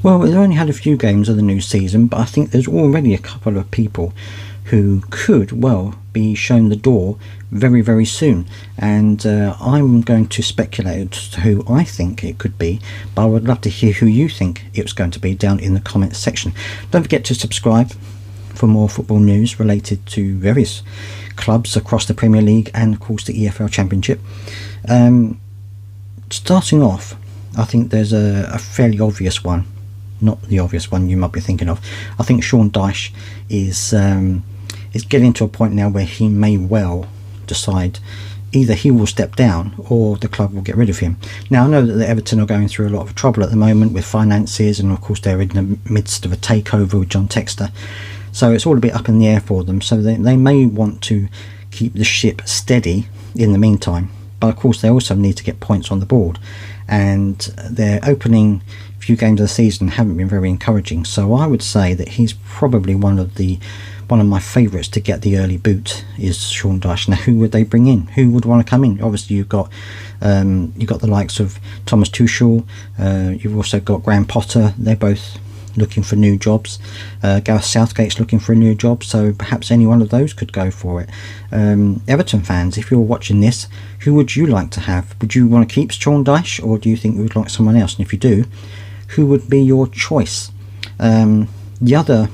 Well, we've only had a few games of the new season, but I think there's already a couple of people who could, well, be shown the door very, very soon. And I'm going to speculate as to who I think it could be, but I would love to hear who you think it's going to be down in the comments section. Don't forget to subscribe for more football news related to various clubs across the Premier League and, of course, the EFL Championship. Starting off, I think there's a fairly obvious one. Not the obvious one you might be thinking of. I think Sean Dyche is getting to a point now where he may well decide either he will step down or the club will get rid of him. Now, I know that the Everton are going through a lot of trouble at the moment with finances, and of course they're in the midst of a takeover with John Textor, so it's all a bit up in the air for them. So they may want to keep the ship steady in the meantime, but of course they also need to get points on the board, and their opening few games of the season haven't been very encouraging. So I would say that he's probably one of my favourites to get the early boot is Sean Dyche. Now, who would they bring in? Who would want to come in? Obviously, you've got the likes of Thomas Tuchel. You've also got Graham Potter. They're both looking for new jobs. Gareth Southgate's looking for a new job, so perhaps any one of those could go for it. Everton fans, if you're watching this, who would you like to have? Would you want to keep Sean Dyche, or do you think you would like someone else? And if you do, who would be your choice? The other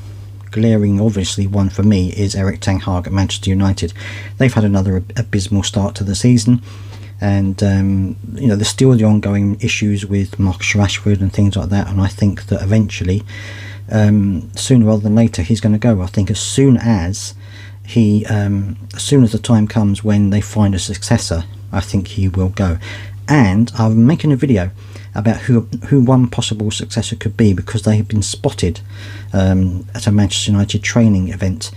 glaring, obviously, one for me is Erik ten Hag at Manchester United. They've had another abysmal start to the season, and there's still the ongoing issues with Marcus Rashford and things like that, and I think that eventually, sooner rather than later, he's going to go. I think as soon as the time comes when they find a successor, I think he will go. And I'm making a video about who one possible successor could be, because they have been spotted at a Manchester United training event,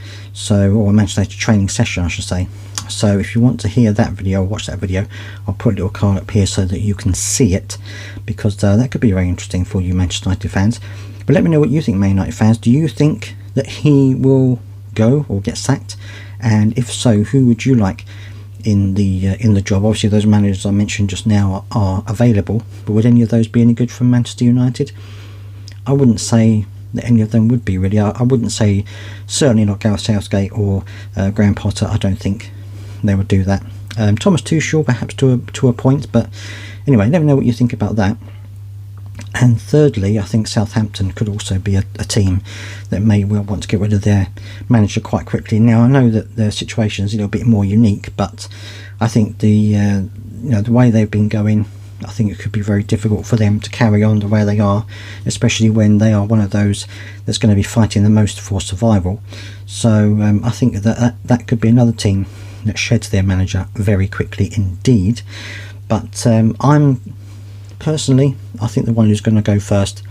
or a Manchester United training session, I should say. So if you want to hear that video, watch that video, I'll put a little card up here so that you can see it, because that could be very interesting for you Manchester United fans. But let me know what you think, Man United fans. Do you think that he will go or get sacked? And if so, who would you like in the job? Obviously those managers I mentioned just now are available, but would any of those be any good for Manchester United? I wouldn't say that any of them would be, really. I wouldn't say, certainly not Gareth Southgate or Graham Potter. I don't think they would do that. Thomas Tuchel perhaps to a point, but anyway, let me know what you think about that. And thirdly, I think Southampton could also be a team that may well want to get rid of their manager quite quickly. Now, I know that their situation is a little bit more unique, but I think the way they've been going, I think it could be very difficult for them to carry on the way they are, especially when they are one of those that's going to be fighting the most for survival. So I think that could be another team that sheds their manager very quickly indeed. But personally, I think the one who's going to go first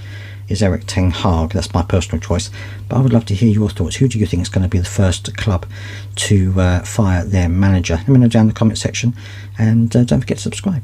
is Erik ten Hag. That's my personal choice, but I would love to hear your thoughts. Who do you think is going to be the first club to fire their manager? Let me know down in the comment section, and don't forget to subscribe.